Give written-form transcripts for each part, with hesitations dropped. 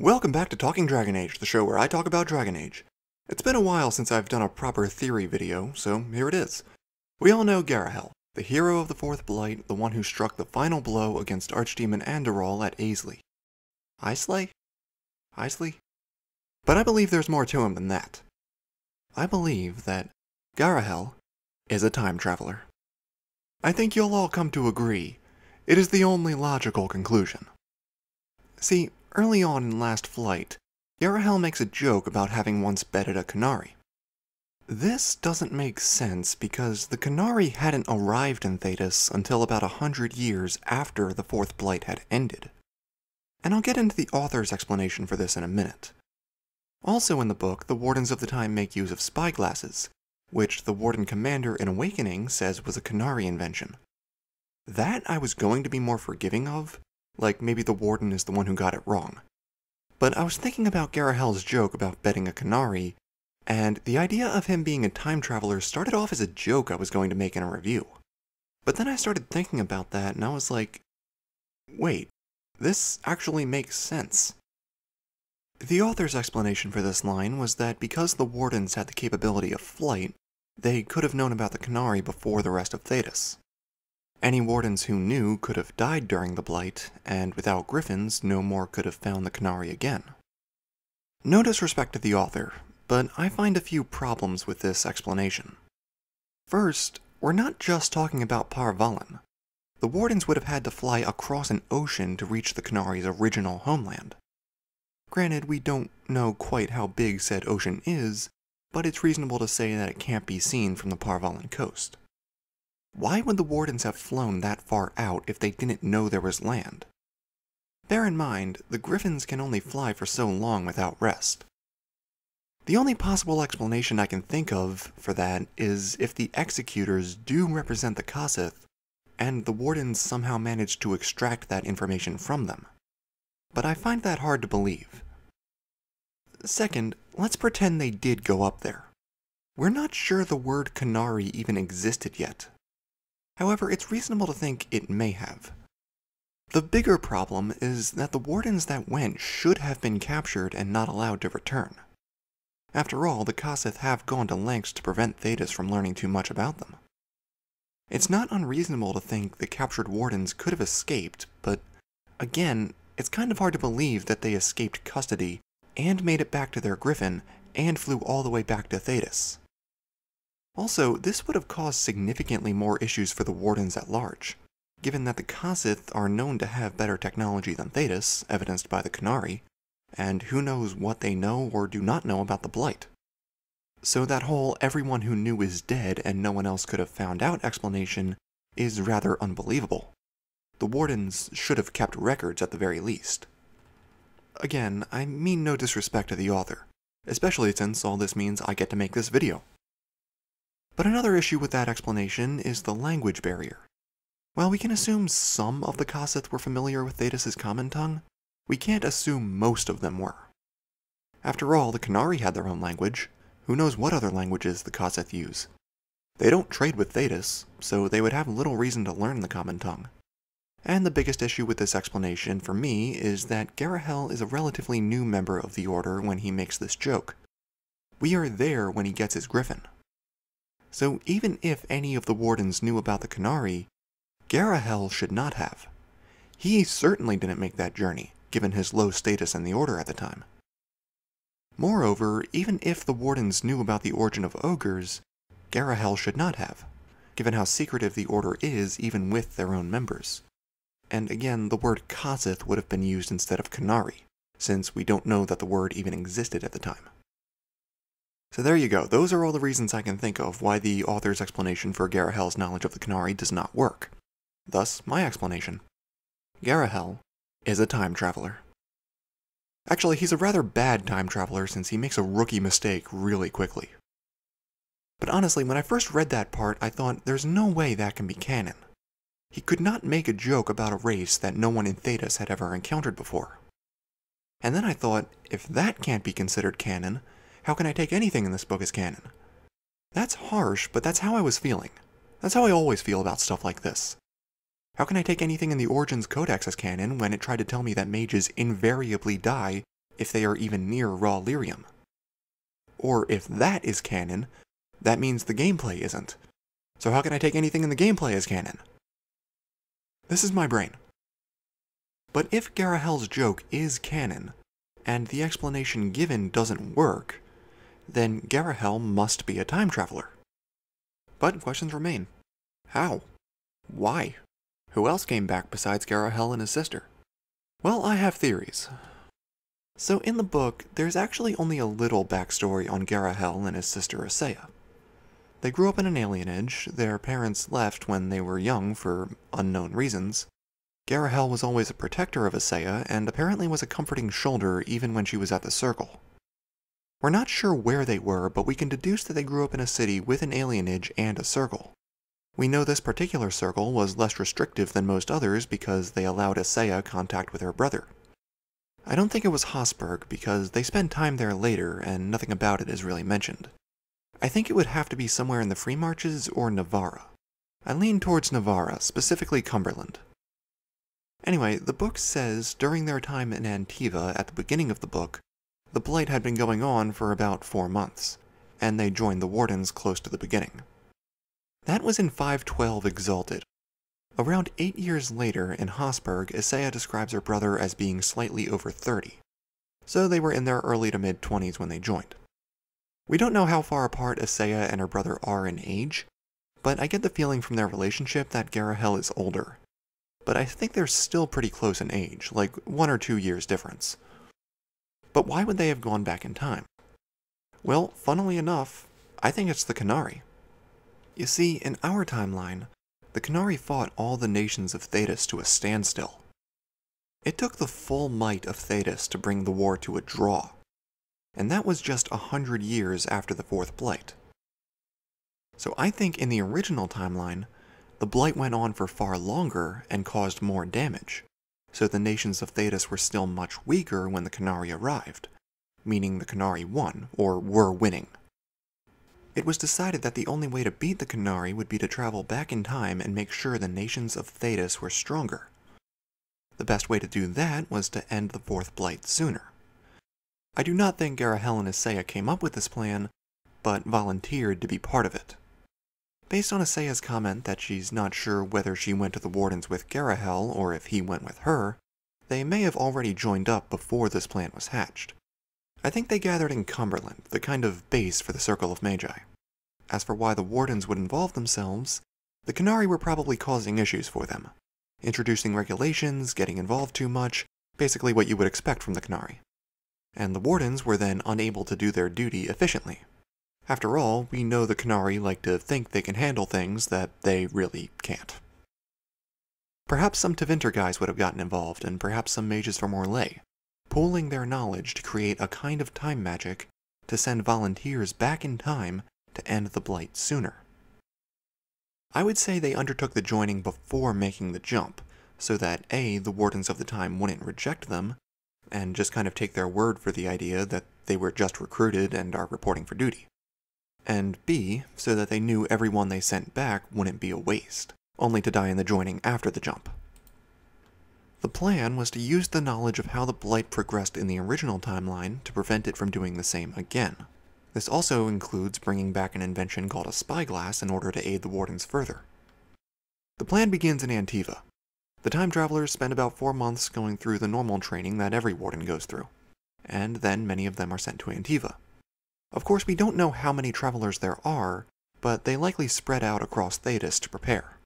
Welcome back to Talking Dragon Age, the show where I talk about Dragon Age. It's been a while since I've done a proper theory video, so here it is. We all know Garahel, the hero of the Fourth Blight, the one who struck the final blow against Archdemon Andorol at Aisley. Isley? But I believe there's more to him than that. I believe that Garahel is a time traveler. I think you'll all come to agree. It is the only logical conclusion. See, early on in Last Flight, Garahel makes a joke about having once bedded a Qunari. This doesn't make sense because the Qunari hadn't arrived in Thedas until about 100 years after the Fourth Blight had ended. And I'll get into the author's explanation for this in a minute. Also in the book, the Wardens of the Time make use of spyglasses, which the Warden Commander in Awakening says was a Qunari invention. That I was going to be more forgiving of, like maybe the Warden is the one who got it wrong. But I was thinking about Garahel's joke about bedding a Qunari, and the idea of him being a time traveler started off as a joke I was going to make in a review. But then I started thinking about that and I was like, wait, this actually makes sense. The author's explanation for this line was that because the Wardens had the capability of flight, they could have known about the Qunari before the rest of Thedas. Any Wardens who knew could have died during the Blight, and without Griffins, no more could have found the Qunari again. No disrespect to the author, but I find a few problems with this explanation. First, we're not just talking about Parvallen. The Wardens would have had to fly across an ocean to reach the Qunari's original homeland. Granted, we don't know quite how big said ocean is, but it's reasonable to say that it can't be seen from the Parvallen coast. Why would the Wardens have flown that far out if they didn't know there was land? Bear in mind, the Griffins can only fly for so long without rest. The only possible explanation I can think of for that is if the Executors do represent the Kassith, and the Wardens somehow managed to extract that information from them. But I find that hard to believe. Second, let's pretend they did go up there. We're not sure the word Qunari even existed yet. However, it's reasonable to think it may have. The bigger problem is that the Wardens that went should have been captured and not allowed to return. After all, the Kassith have gone to lengths to prevent Thedas from learning too much about them. It's not unreasonable to think the captured Wardens could have escaped, but again, it's kind of hard to believe that they escaped custody and made it back to their Griffin and flew all the way back to Thedas. Also, this would have caused significantly more issues for the Wardens at large, given that the Kassith are known to have better technology than Thedas, evidenced by the Qunari, and who knows what they know or do not know about the Blight. So that whole everyone who knew is dead and no one else could have found out explanation is rather unbelievable. The Wardens should have kept records at the very least. Again, I mean no disrespect to the author, especially since all this means I get to make this video. But another issue with that explanation is the language barrier. While we can assume some of the Kassith were familiar with Thedas' common tongue, we can't assume most of them were. After all, the Qunari had their own language. Who knows what other languages the Kassith use? They don't trade with Thedas, so they would have little reason to learn the common tongue. And the biggest issue with this explanation for me is that Garahel is a relatively new member of the Order when he makes this joke. We are there when he gets his Griffin. So even if any of the Wardens knew about the Qunari, Garahel should not have. He certainly didn't make that journey, given his low status in the Order at the time. Moreover, even if the Wardens knew about the origin of ogres, Garahel should not have, given how secretive the Order is even with their own members. And again, the word Kassith would have been used instead of Qunari, since we don't know that the word even existed at the time. So there you go, those are all the reasons I can think of why the author's explanation for Garahel's knowledge of the Qunari does not work. Thus, my explanation. Garahel is a time traveler. Actually, he's a rather bad time traveler since he makes a rookie mistake really quickly. But honestly, when I first read that part, I thought there's no way that can be canon. He could not make a joke about a race that no one in Thedas had ever encountered before. And then I thought, if that can't be considered canon, how can I take anything in this book as canon? That's harsh, but that's how I was feeling. That's how I always feel about stuff like this. How can I take anything in the Origins Codex as canon when it tried to tell me that mages invariably die if they are even near raw lyrium. Or if that is canon, that means the gameplay isn't. So how can I take anything in the gameplay as canon? This is my brain. But if Garahel's joke is canon, and the explanation given doesn't work, then Garahel must be a time traveler. But questions remain. How? Why? Who else came back besides Garahel and his sister? Well, I have theories. So in the book, there's actually only a little backstory on Garahel and his sister Isseya. They grew up in an alienage, their parents left when they were young for unknown reasons. Garahel was always a protector of Isseya, and apparently was a comforting shoulder even when she was at the Circle. We're not sure where they were, but we can deduce that they grew up in a city with an alienage and a Circle. We know this particular Circle was less restrictive than most others because they allowed Isseya contact with her brother. I don't think it was Hosberg because they spend time there later and nothing about it is really mentioned. I think it would have to be somewhere in the Free Marches or Navarra. I lean towards Navarra, specifically Cumberland. Anyway, the book says during their time in Antiva at the beginning of the book, the Blight had been going on for about 4 months, and they joined the Wardens close to the beginning. That was in 512 Exalted. Around 8 years later, in Hosberg, Isseya describes her brother as being slightly over 30, so they were in their early to mid-20s when they joined. We don't know how far apart Isseya and her brother are in age, but I get the feeling from their relationship that Garahel is older. But I think they're still pretty close in age, like 1 or 2 years difference. But why would they have gone back in time? Well, funnily enough, I think it's the Qunari. You see, in our timeline, the Qunari fought all the nations of Thedas to a standstill. It took the full might of Thedas to bring the war to a draw, and that was just 100 years after the Fourth Blight. So I think in the original timeline, the Blight went on for far longer and caused more damage, so the nations of Thedas were still much weaker when the Qunari arrived, meaning the Qunari won, or were winning. It was decided that the only way to beat the Qunari would be to travel back in time and make sure the nations of Thedas were stronger. The best way to do that was to end the Fourth Blight sooner. I do not think Garahel and Isseya came up with this plan, but volunteered to be part of it. Based on Isseya's comment that she's not sure whether she went to the Wardens with Garahel or if he went with her, they may have already joined up before this plan was hatched. I think they gathered in Cumberland, the kind of base for the Circle of Magi. As for why the Wardens would involve themselves, the Qunari were probably causing issues for them. Introducing regulations, getting involved too much, basically what you would expect from the Qunari. And the Wardens were then unable to do their duty efficiently. After all, we know the Qunari like to think they can handle things that they really can't. Perhaps some Tevinter guys would have gotten involved, and perhaps some mages from Orlais, pooling their knowledge to create a kind of time magic to send volunteers back in time to end the Blight sooner. I would say they undertook the joining before making the jump, so that A, the Wardens of the time wouldn't reject them, and just kind of take their word for the idea that they were just recruited and are reporting for duty. And B, so that they knew everyone they sent back wouldn't be a waste, only to die in the joining after the jump. The plan was to use the knowledge of how the Blight progressed in the original timeline to prevent it from doing the same again. This also includes bringing back an invention called a spyglass in order to aid the Wardens further. The plan begins in Antiva. The time travelers spend about 4 months going through the normal training that every Warden goes through, and then many of them are sent to Antiva. Of course, we don't know how many travelers there are, but they likely spread out across Thedas to prepare.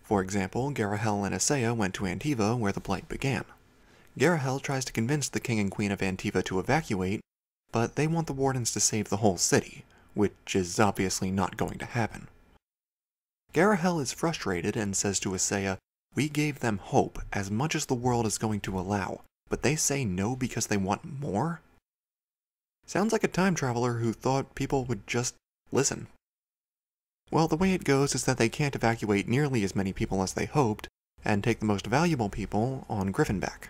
For example, Garahel and Isseya went to Antiva where the Blight began. Garahel tries to convince the King and Queen of Antiva to evacuate, but they want the Wardens to save the whole city, which is obviously not going to happen. Garahel is frustrated and says to Isseya, "We gave them hope as much as the world is going to allow, but they say no because they want more?" Sounds like a time traveler who thought people would just listen. Well, the way it goes is that they can't evacuate nearly as many people as they hoped, and take the most valuable people on Griffinback.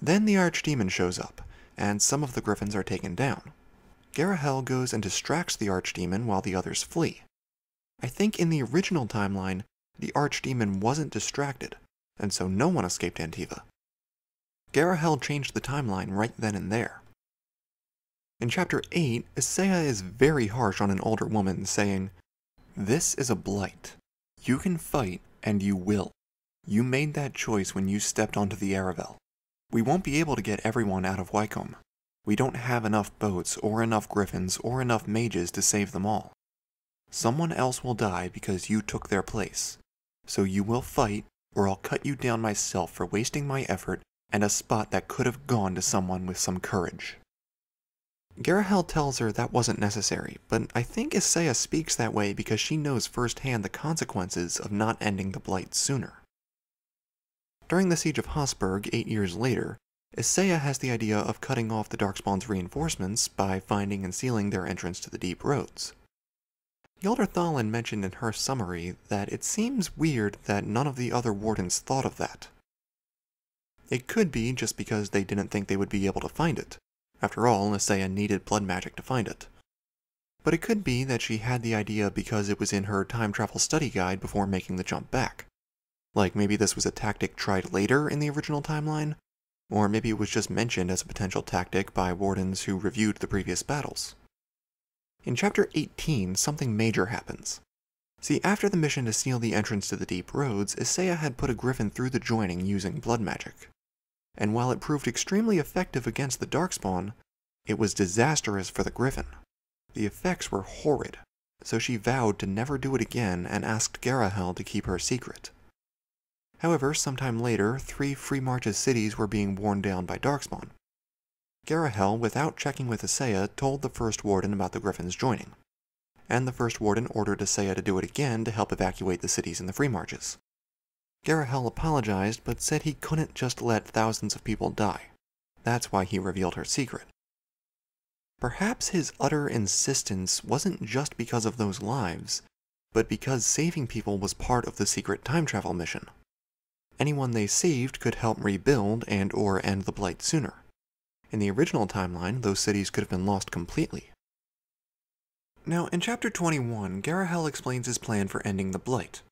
Then the Archdemon shows up, and some of the Griffins are taken down. Garahel goes and distracts the Archdemon while the others flee. I think in the original timeline, the Archdemon wasn't distracted, and so no one escaped Antiva. Garahel changed the timeline right then and there. In Chapter 8, Isseya is very harsh on an older woman, saying, "This is a blight. You can fight, and you will. You made that choice when you stepped onto the Aravel. We won't be able to get everyone out of Wycombe. We don't have enough boats, or enough griffins, or enough mages to save them all. Someone else will die because you took their place. So you will fight, or I'll cut you down myself for wasting my effort and a spot that could have gone to someone with some courage." Garahel tells her that wasn't necessary, but I think Isseya speaks that way because she knows firsthand the consequences of not ending the Blight sooner. During the Siege of Hosburg 8 years later, Isseya has the idea of cutting off the Darkspawn's reinforcements by finding and sealing their entrance to the deep roads. Yelder Thalin mentioned in her summary that it seems weird that none of the other wardens thought of that. It could be just because they didn't think they would be able to find it. After all, Isseya needed blood magic to find it. But it could be that she had the idea because it was in her time travel study guide before making the jump back. Like maybe this was a tactic tried later in the original timeline, or maybe it was just mentioned as a potential tactic by wardens who reviewed the previous battles. In Chapter 18, something major happens. See, after the mission to seal the entrance to the deep roads, Isseya had put a griffin through the joining using blood magic. And while it proved extremely effective against the Darkspawn, it was disastrous for the griffin. The effects were horrid, so she vowed to never do it again and asked Garahel to keep her secret. However, sometime later, 3 Free Marches cities were being worn down by Darkspawn. Garahel, without checking with Isseya, told the First Warden about the Griffin's joining, and the First Warden ordered Isseya to do it again to help evacuate the cities in the Free Marches. Garahel apologized, but said he couldn't just let thousands of people die. That's why he revealed her secret. Perhaps his utter insistence wasn't just because of those lives, but because saving people was part of the secret time travel mission. Anyone they saved could help rebuild and/or end the Blight sooner. In the original timeline, those cities could have been lost completely. Now, in Chapter 21, Garahel explains his plan for ending the Blight.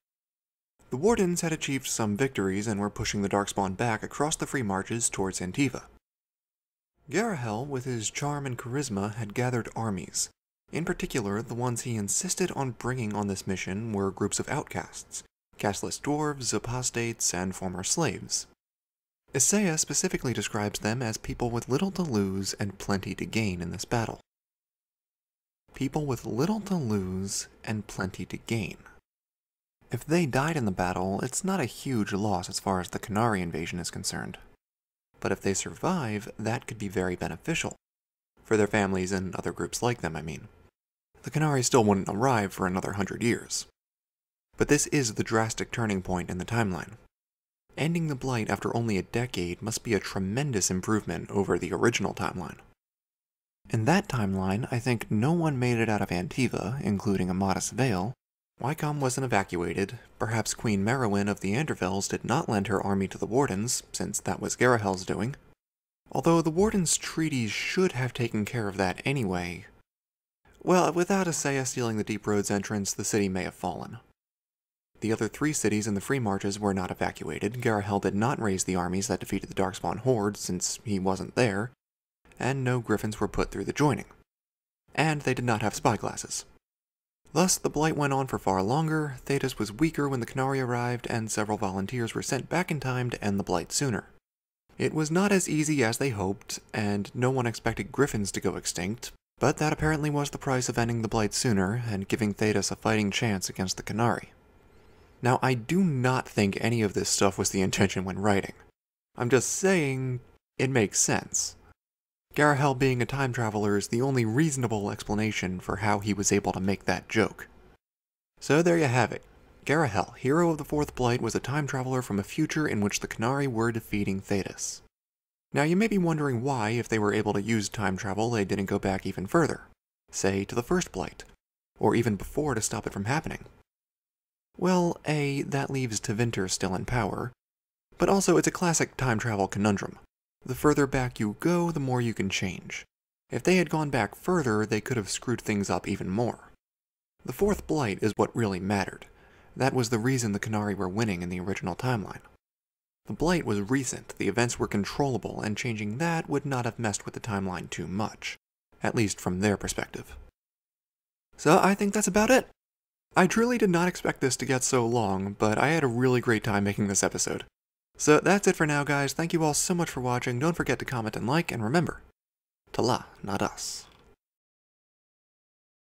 The Wardens had achieved some victories and were pushing the Darkspawn back across the Free Marches towards Antiva. Garahel, with his charm and charisma, had gathered armies. In particular, the ones he insisted on bringing on this mission were groups of outcasts, casteless dwarves, apostates, and former slaves. Isseya specifically describes them as people with little to lose and plenty to gain in this battle. People with little to lose and plenty to gain. If they died in the battle, it's not a huge loss as far as the Qunari invasion is concerned. But if they survive, that could be very beneficial. For their families and other groups like them, I mean. The Qunari still wouldn't arrive for another 100 years. But this is the drastic turning point in the timeline. Ending the Blight after only a decade must be a tremendous improvement over the original timeline. In that timeline, I think no one made it out of Antiva, including a modest Vale. Wycombe wasn't evacuated, perhaps Queen Merowyn of the Andervels did not lend her army to the Wardens, since that was Garahel's doing. Although the Wardens' treaties should have taken care of that anyway. Well, without Isseya stealing the Deep Roads entrance, the city may have fallen. The other 3 cities in the Free Marches were not evacuated. Garahel did not raise the armies that defeated the Darkspawn Horde, since he wasn't there, and no griffins were put through the joining. And they did not have spyglasses. Thus, the Blight went on for far longer, Thedas was weaker when the Qunari arrived, and several volunteers were sent back in time to end the Blight sooner. It was not as easy as they hoped, and no one expected griffins to go extinct, but that apparently was the price of ending the Blight sooner and giving Thedas a fighting chance against the Qunari. Now, I do not think any of this stuff was the intention when writing. I'm just saying, it makes sense. Garahel being a time traveler is the only reasonable explanation for how he was able to make that joke. So there you have it. Garahel, hero of the Fourth Blight, was a time traveler from a future in which the Qunari were defeating Thedas. Now you may be wondering why, if they were able to use time travel, they didn't go back even further. Say, to the First Blight. Or even before to stop it from happening. Well, A, that leaves Tevinter still in power. But also it's a classic time travel conundrum. The further back you go, the more you can change. If they had gone back further, they could have screwed things up even more. The Fourth Blight is what really mattered. That was the reason the Qunari were winning in the original timeline. The Blight was recent, the events were controllable, and changing that would not have messed with the timeline too much, at least from their perspective. So I think that's about it. I truly did not expect this to get so long, but I had a really great time making this episode. So that's it for now, guys. Thank you all so much for watching. Don't forget to comment and like, and remember, Tala, not us.